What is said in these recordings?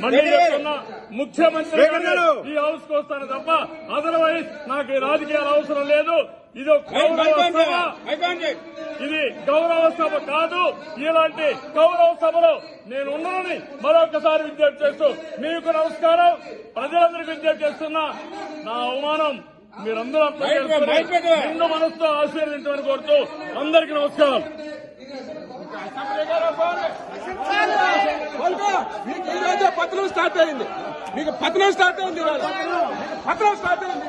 మళ్ళీ చెప్తున్నా, ముఖ్యమంత్రి ఈ హౌస్ కు వస్తాను తప్ప అదర్వైజ్ నాకు ఈ రాజకీయాలు అవసరం లేదు. ఇది గౌరవ సభ కాదు. ఇలాంటి గౌరవ సభలో నేను ఉన్నానని మరొకసారి విజ్ఞప్తి చేస్తూ మీకు నమస్కారం. ప్రజలందరికీ విజ్ఞప్తి చేస్తున్నా, నా అవమానం మీరందరూ అర్థం చేసుకుని నిన్ను మనసుతో ఆశీర్వదించమని కోరుతూ అందరికీ నమస్కారం. మీకు ఈ రోజే పత్రం స్టార్ట్ అయింది. మీకు పత్రం స్టార్ట్ అయింది. పత్రం స్టార్ట్ అయింది.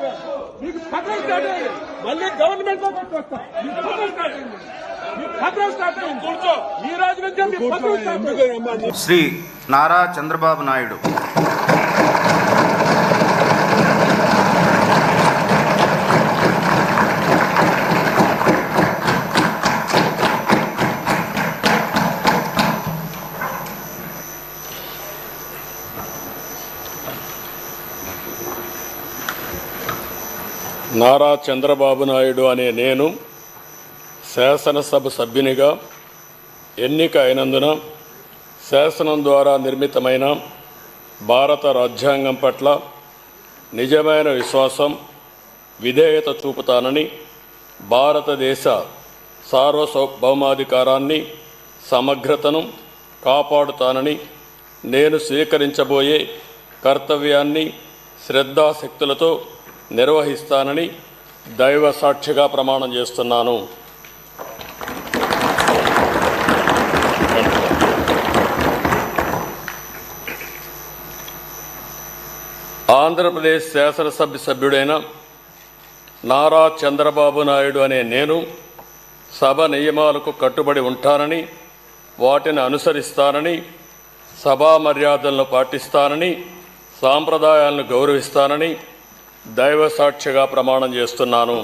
మీకు పత్రం స్టార్ట్ అయింది. మళ్ళీ గవర్నమెంట్ లో వస్తాం. మీకు పత్రం స్టార్ట్ అయింది. మీకు పత్రం స్టార్ట్ అయింది. కూర్చో. ఈ రోజు నుంచి మీకు పత్రం స్టార్ట్ అయింది. శ్రీ నారా చంద్రబాబు నాయుడు నారా చంద్రబాబు నాయుడు అనే నేను శాసనసభ సభ్యునిగా ఎన్నిక అయినందున శాసనం ద్వారా నిర్మితమైన భారత రాజ్యాంగం పట్ల నిజమైన విశ్వాసం, విధేయత చూపుతానని, భారతదేశ సార్వభౌమాధికారాన్ని, సమగ్రతను కాపాడుతానని, నేను స్వీకరించబోయే కర్తవ్యాన్ని శ్రద్ధాశక్తులతో నిర్వహిస్తానని దైవ సాక్షిగా ప్రమాణం చేస్తున్నాను. ఆంధ్రప్రదేశ్ శాసనసభ సభ్యుడైన నారా చంద్రబాబు నాయుడు అనే నేను సభ నియమాలకు కట్టుబడి ఉంటానని, వాటిని అనుసరిస్తానని, సభా మర్యాదలను పాటిస్తానని, సాంప్రదాయాలను గౌరవిస్తానని దైవ సాక్షిగా ప్రమాణం చేస్తున్నాను.